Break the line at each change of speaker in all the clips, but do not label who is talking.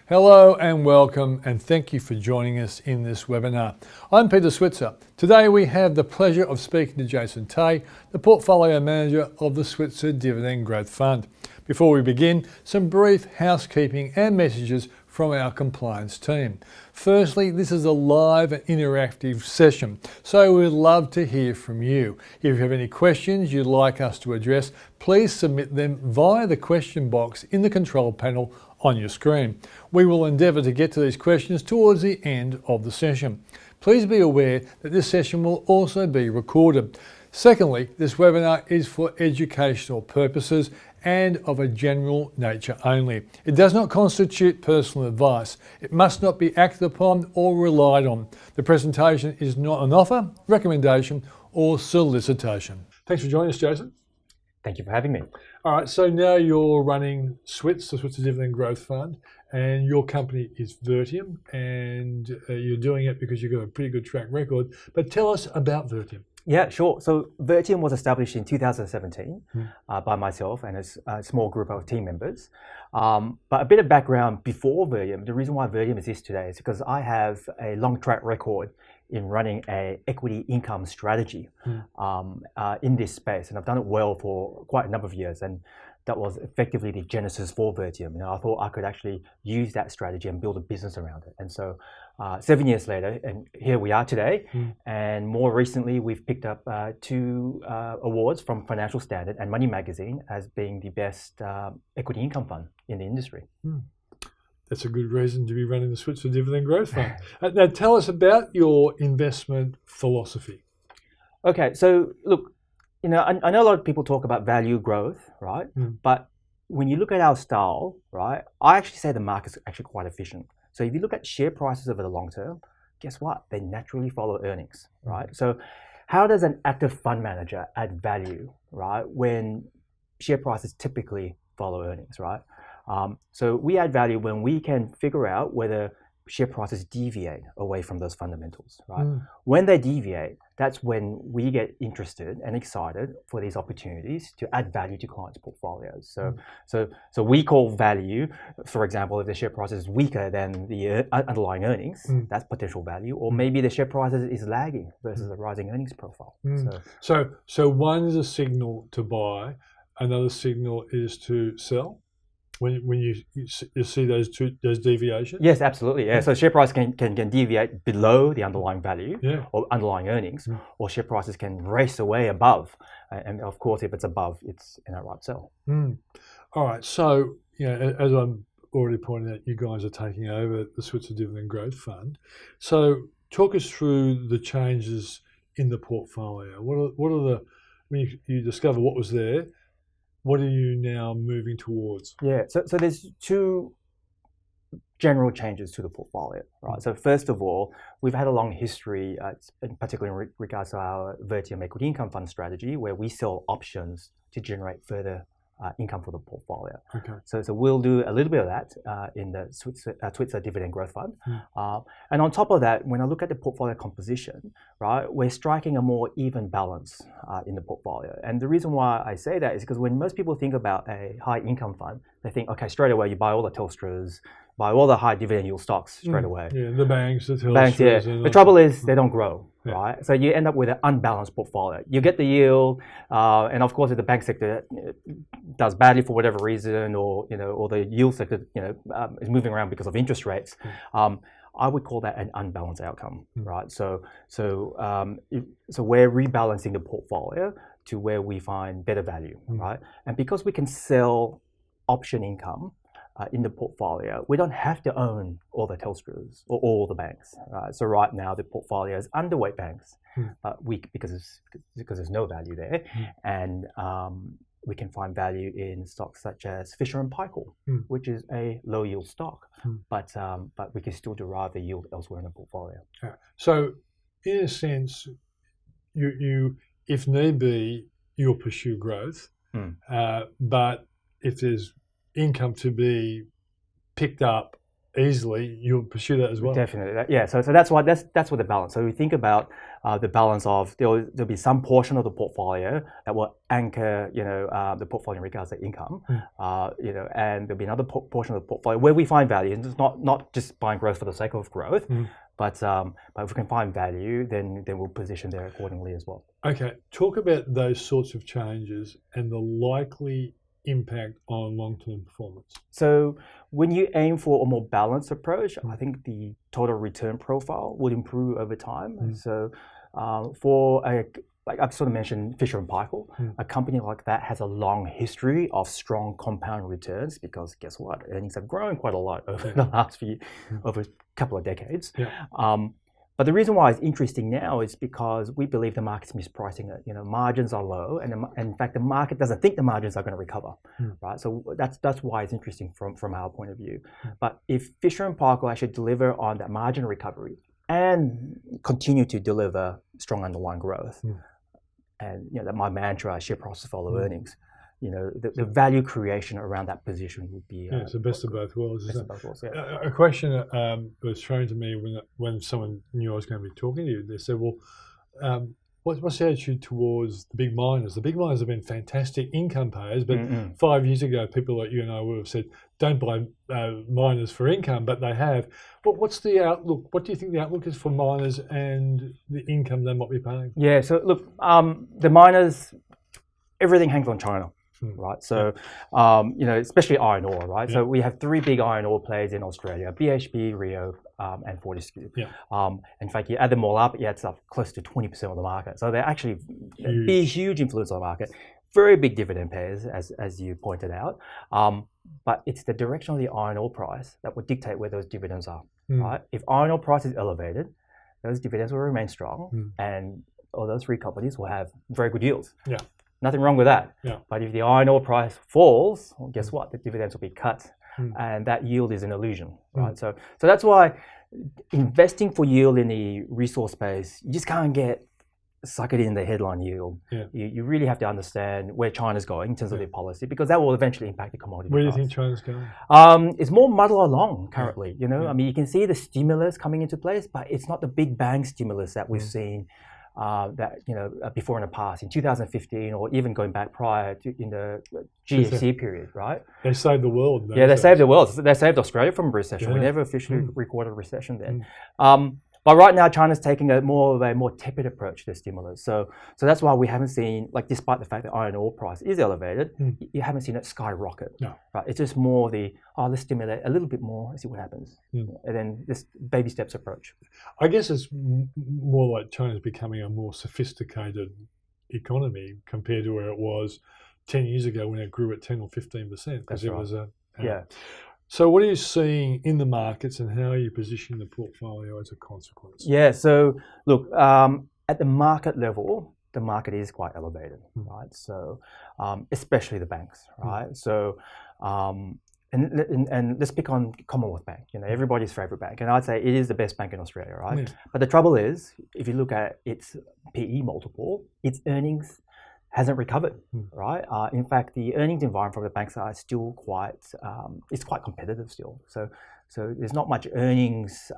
Hello and welcome, and thank you for joining us in this webinar. I'm Peter Switzer. Today we have the pleasure of speaking to Jason Tay, the Portfolio Manager of the Switzer Dividend Growth Fund. Before we begin, some brief housekeeping and messages from our compliance team. Firstly, this is a live and interactive session, so we'd love to hear from you. If you have any questions you'd like us to address, please submit them via the question box in the control panel on your screen. We will endeavour to get to these questions towards the end of the session. Please be aware that this session will also be recorded. Secondly, this webinar is for educational purposes and of a general nature only. It does not constitute personal advice. It must not be acted upon or relied on. The presentation is not an offer, recommendation, or solicitation. Thanks for joining us, Jason.
Thank you for having me.
All right, so now you're running Switz, the Switzer Dividend Growth Fund, and your company is Vertium, and you're doing it because you've got a pretty good track record. But tell us about Vertium.
Yeah, sure. So Vertium was established in 2017 by myself and a small group of team members. But a bit of background before Vertium, the reason why Vertium exists today is because I have a long track record in running a equity income strategy in this space, and I've done it well for quite a number of years, and that was effectively the genesis for Vertium. I thought I could actually use that strategy and build a business around it. And so 7 years later, and here we are today, and more recently we've picked up two awards from Financial Standard and Money Magazine as being the best equity income fund in the industry.
That's a good reason to be running the Switzer Dividend Growth Fund. Now tell us about your investment philosophy.
Okay, so look, I know a lot of people talk about value growth, right? But when you look at our style, right, I actually say the market's actually quite efficient. So if you look at share prices over the long term, guess what? They naturally follow earnings, right? So how does an active fund manager add value, right, when share prices typically follow earnings, right? So we add value when we can figure out whether share prices deviate away from those fundamentals, right? When they deviate, that's when we get interested and excited for these opportunities to add value to clients' portfolios. So we call value, for example, if the share price is weaker than the underlying earnings, that's potential value, or maybe the share price is lagging versus a rising earnings profile.
So one is a signal to buy, another signal is to sell. When you see those deviations?
Yes, absolutely. Yeah. So share price can deviate below the underlying value or underlying earnings, or share prices can race away above. And of course, if it's above, it's an outright sell.
All right. So, as I'm already pointing out, you guys are taking over the Switzer Dividend Growth Fund. So talk us through the changes in the portfolio. What are the, when you discover what was there, what are you now moving towards?
Yeah, so there's two general changes to the portfolio, right? So first of all, we've had a long history, particularly in regards to our Vertium Equity Income Fund strategy, where we sell options to generate further income for the portfolio. Okay. So we'll do a little bit of that in the Switzer Dividend Growth Fund. And on top of that, when I look at the portfolio composition, right, we're striking a more even balance in the portfolio. And the reason why I say that is because when most people think about a high income fund, they think, okay, straight away you buy all the Telstras, buy all the high dividend yield stocks straight away.
Yeah, the banks, the Telstras.
Banks, yeah. The trouble is they don't grow. Yeah. Right, so you end up with an unbalanced portfolio. You get the yield, and of course, if the bank sector does badly for whatever reason, or the yield sector is moving around because of interest rates, I would call that an unbalanced outcome, right? So we're rebalancing the portfolio to where we find better value, right? And because we can sell option income in the portfolio, we don't have to own all the Telstras or all the banks. So right now the portfolio is underweight banks, because there's no value there, and we can find value in stocks such as Fisher & Paykel, which is a low yield stock, but we can still derive the yield elsewhere in the portfolio.
So in a sense, you if need be, you'll pursue growth, but if there's income to be picked up easily, you'll pursue that as well.
Definitely, yeah. So that's why that's what the balance. So we think about the balance of there'll be some portion of the portfolio that will anchor, the portfolio in regards to income, and there'll be another portion of the portfolio where we find value, and it's not just buying growth for the sake of growth, but if we can find value, then we'll position there accordingly as well.
Okay, talk about those sorts of changes and the likely impact on long-term performance.
So when you aim for a more balanced approach, I think the total return profile would improve over time. So like I've sort of mentioned Fisher & Paykel, a company like that has a long history of strong compound returns because guess what? Earnings have grown quite a lot over the last over a couple of decades. But the reason why it's interesting now is because we believe the market's mispricing it. Margins are low, and in fact, the market doesn't think the margins are going to recover, right? So that's why it's interesting from our point of view. But if Fisher & Paykel actually deliver on that margin recovery and continue to deliver strong underlying growth, and that my mantra, share price to follow earnings. The value creation around that position would be
it's the best of both worlds.
Best of both worlds, yeah.
A question was thrown to me when someone knew I was going to be talking to you. They said, "Well, what's the attitude towards the big miners? The big miners have been fantastic income payers, but 5 years ago, people like you and I would have said, don't buy miners for income, but they have. What's the outlook? What do you think the outlook is for miners and the income they might be paying?"
Yeah, so look, the miners, everything hangs on China. Right, so especially iron ore, right? So we have 3 big iron ore players in Australia: BHP, Rio, and Fortescue. In fact, you add them all up, it's up close to 20% of the market. So they're actually a huge influence on the market. Very big dividend payers, as you pointed out. But it's the direction of the iron ore price that would dictate where those dividends are. Right? If iron ore price is elevated, those dividends will remain strong, and all those 3 companies will have very good yields. Nothing wrong with that. But if the iron ore price falls, well, guess what? The dividends will be cut, and that yield is an illusion, right? So that's why investing for yield in the resource space, you just can't suck it in the headline yield. You really have to understand where China's going in terms of their policy, because that will eventually impact the commodity
Where do you
price.
think China's going?
It's more muddle along currently. I mean, you can see the stimulus coming into place, but it's not the big bang stimulus that we've seen. Before in the past, in 2015, or even going back prior to in the GFC period, right?
They saved the world.
They saved the world. They saved Australia from a recession. We never officially recorded a recession then. But right now, China's taking a more tepid approach to stimulus. So that's why we haven't seen, despite the fact that iron ore price is elevated, you haven't seen it skyrocket.
No.
Right? It's just more let's stimulate a little bit more and see what happens. And then this baby steps approach.
I guess it's more like China's becoming a more sophisticated economy compared to where it was 10 years ago when it grew at 10 or 15%. Because it was So what are you seeing in the markets, and how are you positioning the portfolio as a consequence?
Yeah, so look, at the market level, the market is quite elevated, right? So especially the banks, right? So and let's pick on Commonwealth Bank, everybody's favorite bank, and I'd say it is the best bank in Australia, right? But the trouble is, if you look at its PE multiple, its earnings hasn't recovered, right? In fact, the earnings environment from the banks are still it's quite competitive still. So there's not much earnings,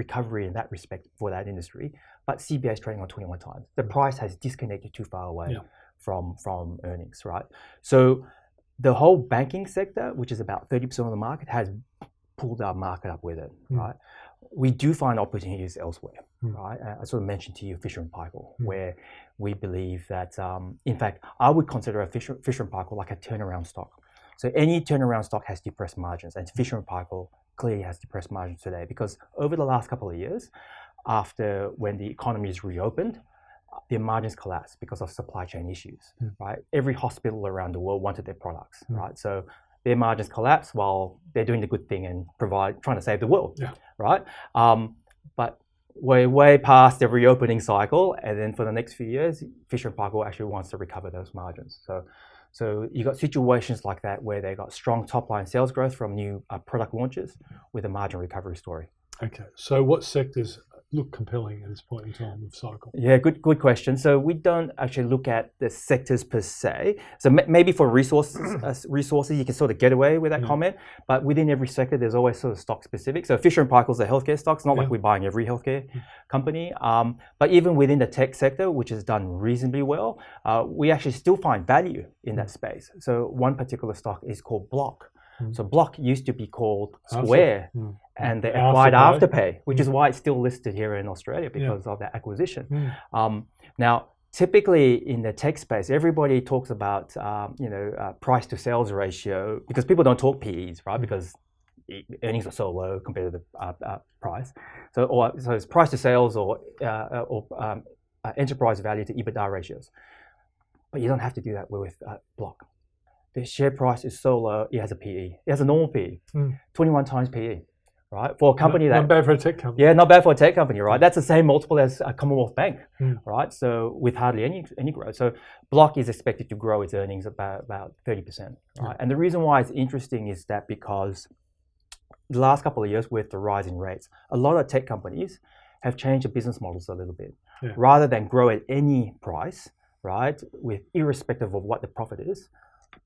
recovery in that respect for that industry. But CBA is trading on 21 times. The price has disconnected too far away from earnings, right? So the whole banking sector, which is about 30% of the market, has pulled our market up with it, right? We do find opportunities elsewhere, right? I sort of mentioned to you Fisher & Paykel, where we believe that, in fact, I would consider a Fisher & Paykel like a turnaround stock. So any turnaround stock has depressed margins, and Fisher & Paykel clearly has depressed margins today, because over the last couple of years, after when the economy is reopened, their margins collapsed because of supply chain issues, right? Every hospital around the world wanted their products, right? So their margins collapse while they're doing the good thing and trying to save the world, right? But we're way past the reopening cycle, and then for the next few years, Fisher & Paykel actually wants to recover those margins. So you got situations like that where they got strong top line sales growth from new product launches with a margin recovery story.
Okay, so what sectors look compelling at this point in time of cycle?
Yeah, good question. So we don't actually look at the sectors per se. So maybe for resources, you can sort of get away with that comment. But within every sector, there's always sort of stock specific. So Fisher and Paykel's a healthcare stock. It's not like we're buying every healthcare company. But even within the tech sector, which has done reasonably well, we actually still find value in that space. So one particular stock is called Block. So Block used to be called Square, and they acquired Afterpay, which is why it's still listed here in Australia because of that acquisition. Now, typically in the tech space, everybody talks about price to sales ratio because people don't talk PEs, right? Because earnings are so low compared to the price. So it's price to sales or enterprise value to EBITDA ratios. But you don't have to do that with Block. The share price is so low, it has a PE. It has a normal PE, 21 times PE, right? For a company
not bad for a tech company.
Yeah, not bad for a tech company, right? That's the same multiple as a Commonwealth Bank, right? So with hardly any growth. So Block is expected to grow its earnings about 30%, right? And the reason why it's interesting is that because the last couple of years with the rise in rates, a lot of tech companies have changed their business models a little bit. Rather than grow at any price, right, with irrespective of what the profit is,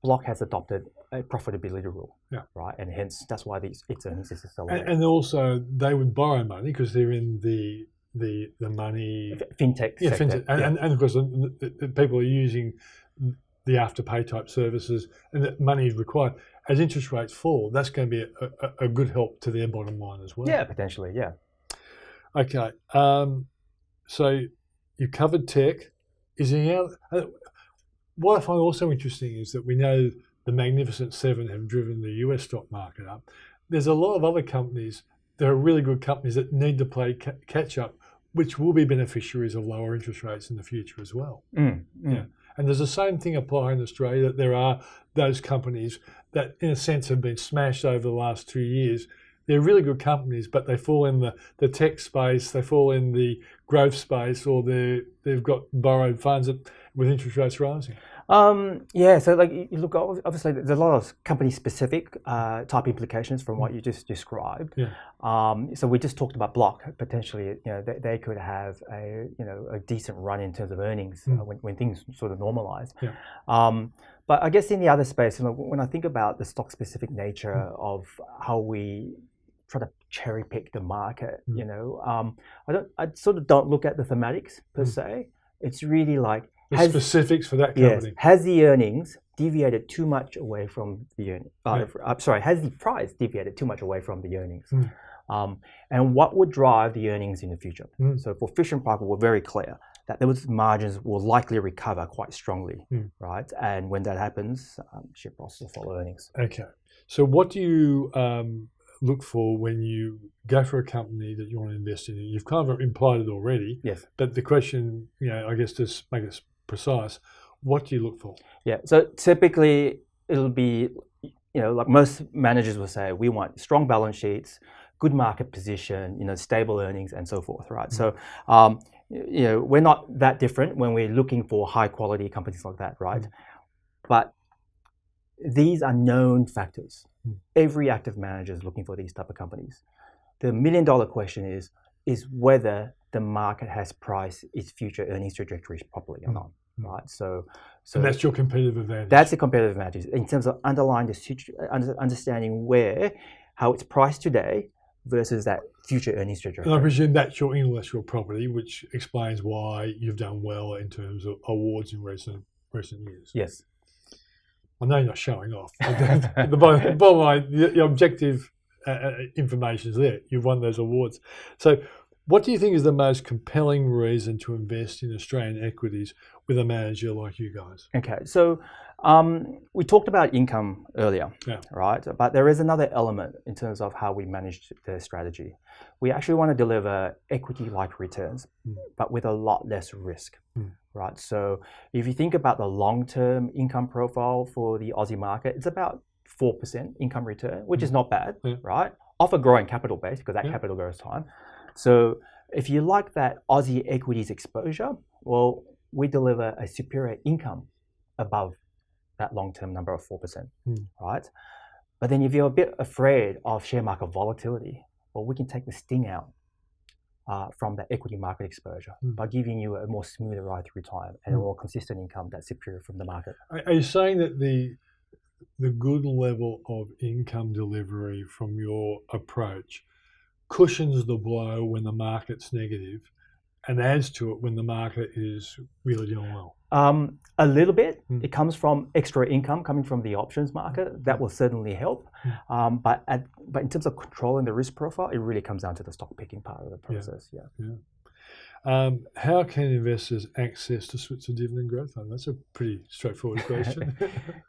Block has adopted a profitability rule, right, and hence that's why its earnings is so low.
And also they would borrow money because they're in the money
fintech sector.
Fintech, and of course the people are using the Afterpay type services, and that money is required. As interest rates fall, that's going to be a good help to their bottom line as well.
Yeah, potentially. Yeah.
Okay, so you covered tech. Is there any other? What I find also interesting is that we know the Magnificent Seven have driven the US stock market up. There's a lot of other companies that are really good companies that need to play catch up, which will be beneficiaries of lower interest rates in the future as well. Yeah. And there's the same thing apply in Australia, that there are those companies that in a sense have been smashed over the last 2 years. They're really good companies, but they fall in the tech space, they fall in the growth space, or they've got borrowed funds with interest rates rising.
Yeah, so like you look, obviously there's a lot of company-specific type implications from what you just described. So we just talked about Block. Potentially, they could have a decent run in terms of earnings when things sort of normalize. But I guess in the other space, when I think about the stock-specific nature of how we try to cherry pick the market, I sort of don't look at the thematics per se. It's really like
the specifics for that company.
Yes, has the earnings deviated too much away from the earnings? Has the price deviated too much away from the earnings? And what would drive the earnings in the future? So for Fisher and Paykel, we're very clear that those margins will likely recover quite strongly, right? And when that happens, share prices will follow earnings.
Okay. So what do you look for when you go for a company that you want to invest in? You've kind of implied it already.
Yes.
But the question, I guess to make it precise, what do you look for?
Yeah. So typically it'll be, like most managers will say, we want strong balance sheets, good market position, stable earnings, and so forth, right? So, we're not that different when we're looking for high quality companies like that, right? But these are known factors. Every active manager is looking for these type of companies. The $1 million question is whether the market has priced its future earnings trajectories properly or not, right? So
and that's your competitive advantage.
That's a competitive advantage in terms of understanding how it's priced today versus that future earnings trajectory.
And I presume that's your intellectual property, which explains why you've done well in terms of awards in recent years.
Yes.
I know you're not showing off. The bottom line, the objective information is there. You've won those awards. So what do you think is the most compelling reason to invest in Australian equities with a manager like you guys?
Okay, so we talked about income earlier, right? But there is another element in terms of how we manage the strategy. We actually want to deliver equity-like returns, but with a lot less risk, right? So if you think about the long-term income profile for the Aussie market, it's about 4% income return, which is not bad, right? Off a growing capital base, because that capital grows time. So if you like that Aussie equities exposure, well, we deliver a superior income above that long-term number of 4%, right? But then if you're a bit afraid of share market volatility, well, we can take the sting out from that equity market exposure by giving you a more smoother ride through time and a more consistent income that's superior from the market.
Are you saying that the good level of income delivery from your approach cushions the blow when the market's negative and adds to it when the market is really doing well?
A little bit. It comes from extra income coming from the options market. That will certainly help. But in terms of controlling the risk profile, it really comes down to the stock picking part of the process.
How can investors access the Switzer Dividend Growth Fund? That's a pretty straightforward question.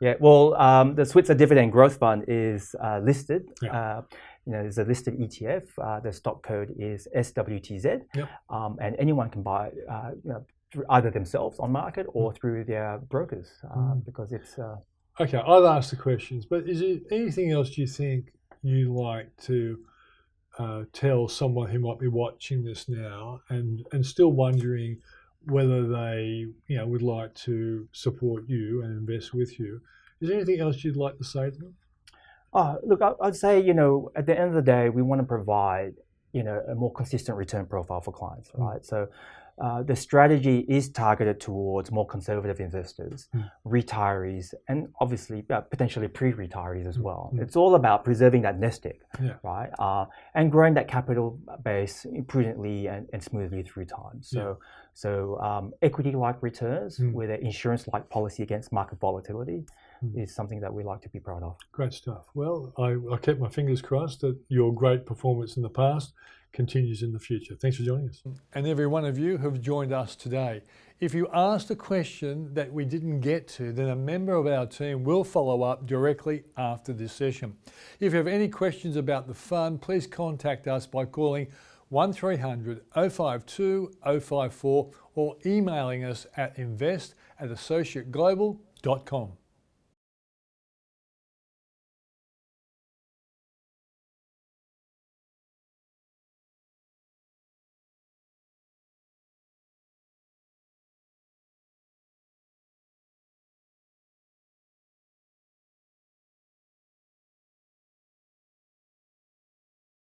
The Switzer Dividend Growth Fund is listed. There's a listed ETF. The stock code is SWTZ, and anyone can buy through either themselves on market or through their brokers because it's.
Okay, I'll ask the questions, but is there anything else you think you'd like to tell someone who might be watching this now and still wondering whether they would like to support you and invest with you? Is there anything else you'd like to say to them?
Look, I'd say, at the end of the day, we want to provide, a more consistent return profile for clients, right? So the strategy is targeted towards more conservative investors, retirees, and obviously potentially pre-retirees as well. It's all about preserving that nest egg, right? And growing that capital base prudently and smoothly through time. So equity-like returns with an insurance-like policy against market volatility is something that we like to be proud of.
Great stuff. Well, I kept my fingers crossed that your great performance in the past continues in the future. Thanks for joining us. And every one of you who have joined us today. If you asked a question that we didn't get to, then a member of our team will follow up directly after this session. If you have any questions about the fund, please contact us by calling 1300 052 054 or emailing us at invest@associateglobal.com.